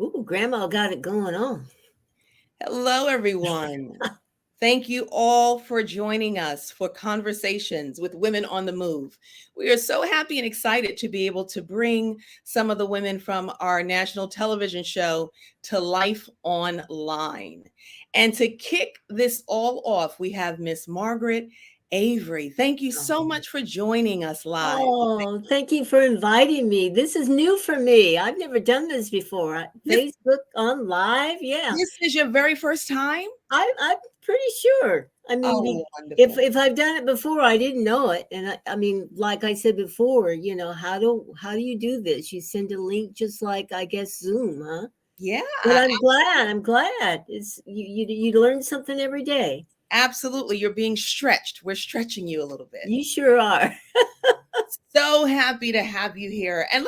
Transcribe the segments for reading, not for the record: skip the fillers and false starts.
Ooh, Grandma got it going on. Hello, everyone. Thank you all for joining us for Conversations with Women on the Move. We are so happy and excited to be able to bring some of the women from our national television show to life online. And to kick this all off, we have Miss Margaret Avery. Thank you so Oh. much for joining us live. Oh, thank you for inviting me. This is new for me. I've never done this before. This, Facebook on live, yeah. this is your very first time? I'm pretty sure. I mean, Oh, if wonderful. if I've done it before, I didn't know it. And I mean, like I said before, how do you do this? You send a link just like I guess Zoom, huh? Yeah, But I'm glad. I'm glad. It's you learn something every day. absolutely. You're being stretched. We're stretching you a little bit. You sure are. So happy to have you here. And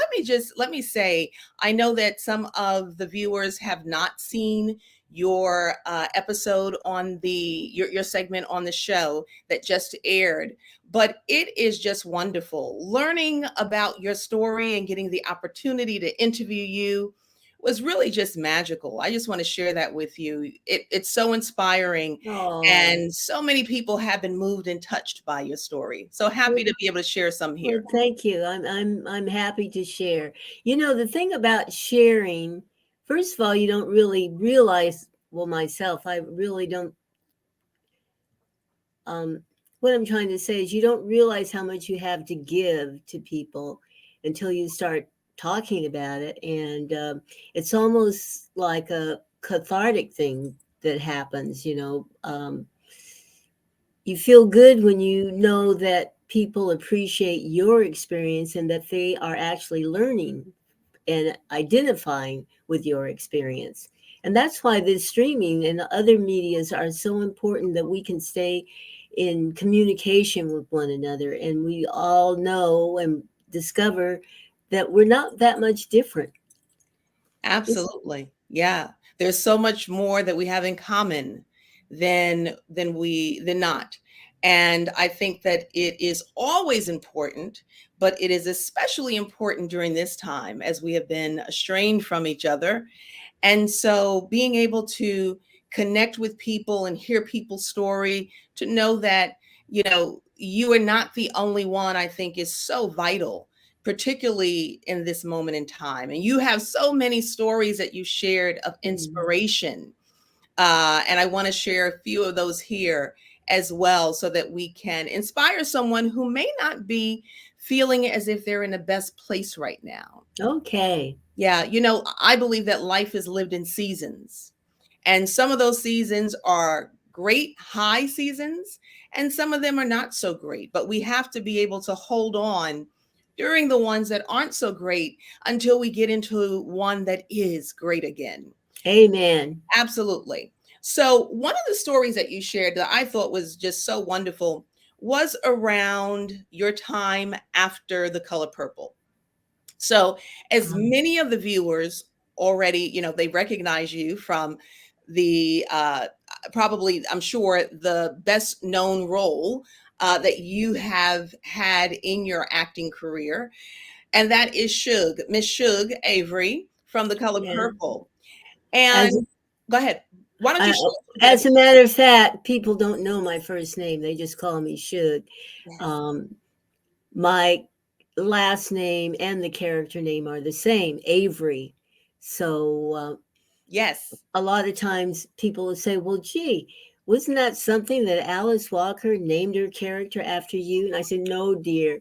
let me say, I know that some of the viewers have not seen your episode on your segment on the show that just aired, but it is just wonderful. Learning about your story and getting the opportunity to interview you was really just magical. I just want to share that with you. It's so inspiring, Oh. and so many people have been moved and touched by your story. So happy to be able to share some Well, here. thank you. I'm happy to share. The thing about sharing, first of all, you don't really realize, well, myself, I really don't um what I'm trying to say is you don't realize how much you have to give to people until you start talking about it, and it's almost like a cathartic thing that happens. You feel good when you know that people appreciate your experience and that they are actually learning and identifying with your experience. And that's why this streaming and other medias are so important, that we can stay in communication with one another and we all know and discover that we're not that much different. It's, Absolutely. Yeah. There's so much more that we have in common than not. And I think that it is always important, but it is especially important during this time as we have been estranged from each other. And so being able to connect with people and hear people's story, to know that, you are not the only one, I think is so vital, particularly in this moment in time. And you have so many stories that you shared of mm, inspiration. And I want to share a few of those here as well so that we can inspire someone who may not be feeling as if they're in the best place right now. okay. Yeah, I believe that life is lived in seasons. And some of those seasons are great high seasons, and some of them are not so great. But we have to be able to hold on during the ones that aren't so great until we get into one that is great again. Amen. Absolutely. So, one of the stories that you shared that I thought was just so wonderful was around your time after The Color Purple. So, as Um, many of the viewers already, they recognize you from the probably, I'm sure, the best known role that you have had in your acting career, and that is Miss Shug Avery from The Color yeah. Purple. As And go ahead. Why don't you Uh, share a little bit as about? a matter of fact, people don't know my first name. They just call me Shug. Yes. Um, my last name and the character name are the same, Avery. So Yes. a lot of times people will say, well, gee, wasn't that something that Alice Walker named her character after you? And I said, no, dear.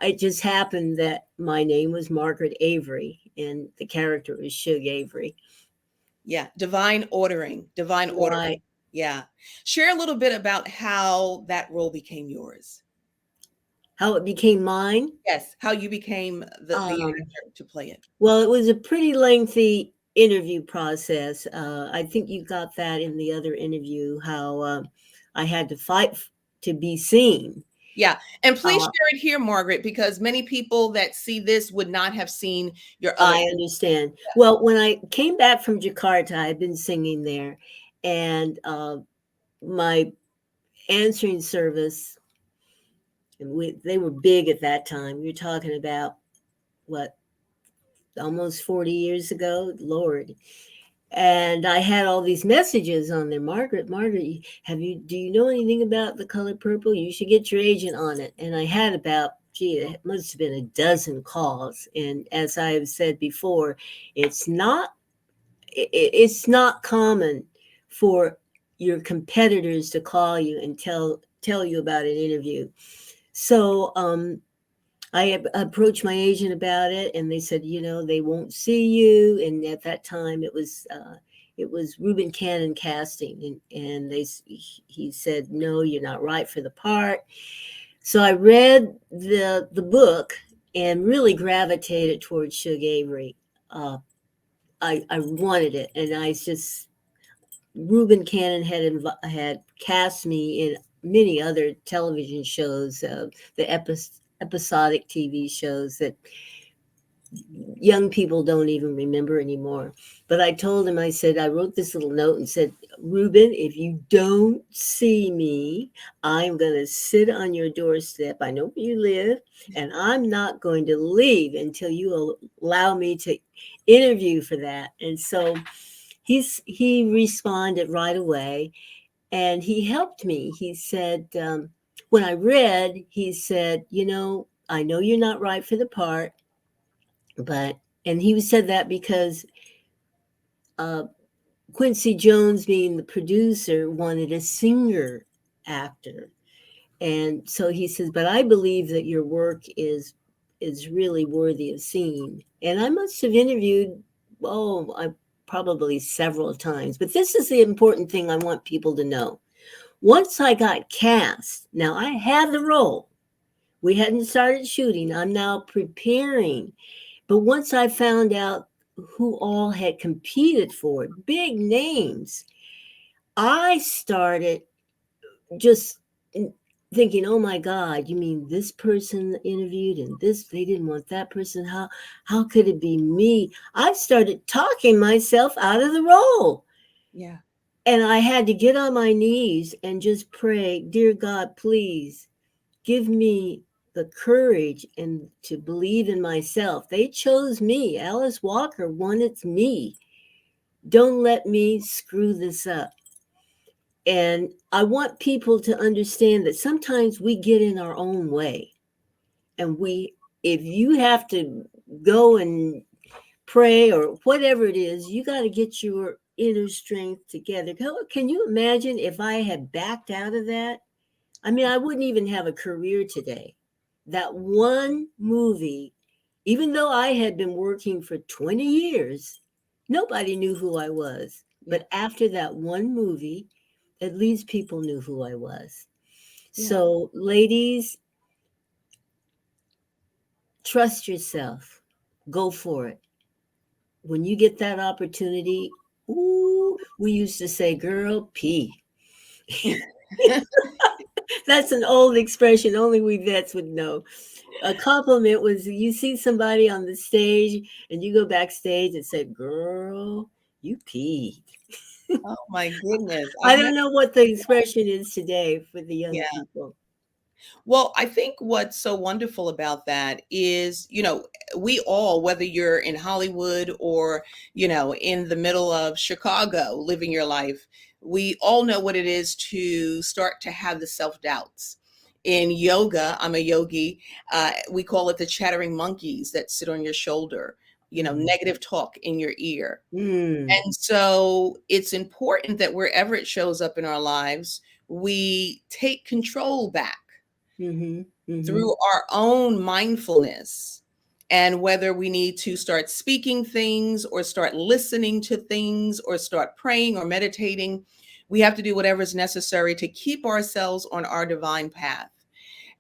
It just happened that my name was Margaret Avery and the character was Shug Avery. Yeah. Divine ordering. Divine ordering. Right. Yeah. Share a little bit about how that role became yours. How it became mine? Yes, how you became the Um, actor to play it. Well, it was a pretty lengthy interview process. I think you got that in the other interview, how I had to fight to be seen. Yeah, and please Uh, share it here, Margaret, because many people that see this would not have seen your other. I understand. Well, when I came back from Jakarta, I'd been singing there, and my answering service, and they were big at that time. You're talking about what, almost 40 years ago, Lord. And I had all these messages on there. Margaret, do you know anything about the color purple? You should get your agent on it. And I had about, gee, it must have been a dozen calls. And as I have said before, it's not it's not common for your competitors to call you and tell you about an interview. So I approached my agent about it, and they said, they won't see you. And at that time, it was Reuben Cannon Casting, and he said, no, you're not right for the part. So I read the book and really gravitated towards Shug Avery. I wanted it, and I just Reuben Cannon had cast me in many other television shows, the episodic TV shows that young people don't even remember anymore. But I told him, I said, I wrote this little note and said, Reuben, if you don't see me, I'm going to sit on your doorstep. I know where you live, and I'm not going to leave until you allow me to interview for that. And so he responded right away, and he helped me. He said, when I read, he said, I know you're not right for the part, but, and he said that because uh, Quincy Jones, being the producer, wanted a singer actor. And so he says, but I believe that your work is really worthy of seeing. And I must have interviewed, I probably several times. But this is the important thing I want people to know. Once I got cast, now I had the role. We hadn't started shooting. I'm now preparing. But once I found out who all had competed for it, big names, I started just thinking, oh my God, you mean this person interviewed and this, they didn't want that person? How could it be me? I started talking myself out of the role. Yeah. And I had to get on my knees and just pray, dear God, please give me the courage and to believe in myself. They chose me. Alice Walker wanted me. Don't let me screw this up. And I want people to understand that sometimes we get in our own way. And if you have to go and pray or whatever it is, you got to get your inner strength together. Can you imagine if I had backed out of that? I mean, I wouldn't even have a career today. That one movie, even though I had been working for 20 years, nobody knew who I was. Yeah. But after that one movie, at least people knew who I was. Yeah. So, ladies, trust yourself. Go for it. When you get that opportunity, ooh, we used to say, girl, pee. That's an old expression. Only we vets would know. A compliment was you see somebody on the stage and you go backstage and say, girl, you peed. Oh my goodness. I I've never. don't know what the expression is today for the young Yeah. people. Well, I think what's so wonderful about that is, we all, whether you're in Hollywood or, in the middle of Chicago living your life, we all know what it is to start to have the self doubts. In yoga, I'm a yogi. We call it the chattering monkeys that sit on your shoulder, Mhm. negative talk in your ear. Mm. And so it's important that wherever it shows up in our lives, we take control back Mhm. Mhm. through our own mindfulness, and whether we need to start speaking things or start listening to things or start praying or meditating, we have to do whatever is necessary to keep ourselves on our divine path.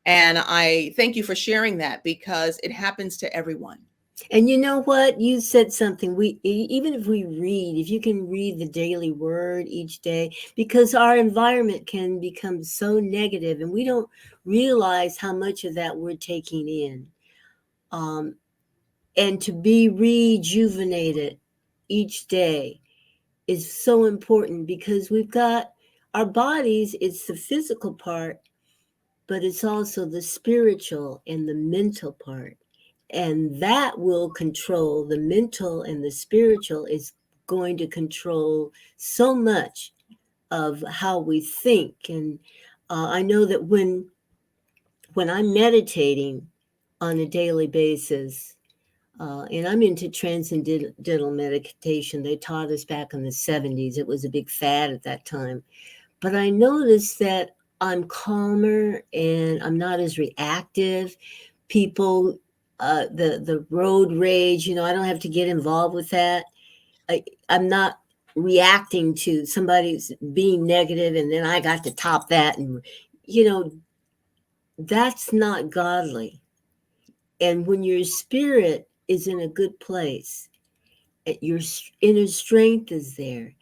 And I thank you for sharing that because it happens to everyone. And you know what? You said something. Even if we read, if you can read the daily word each day, because our environment can become so negative and we don't realize how much of that we're taking in. Um, and to be rejuvenated each day is so important because we've got our bodies, it's the physical part, but it's also the spiritual and the mental part. And that will control the mental, and the spiritual is going to control so much of how we think. And I know that when I'm meditating on a daily basis, and I'm into transcendental meditation. They taught us back in the 70s. It was a big fad at that time. But I noticed that I'm calmer and I'm not as reactive. People, the road rage, I don't have to get involved with that. I'm not reacting to somebody's being negative and then I got to top that. And, you know, that's not godly. And when your spirit is in a good place, your inner strength is there,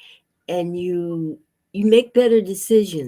and you make better decisions.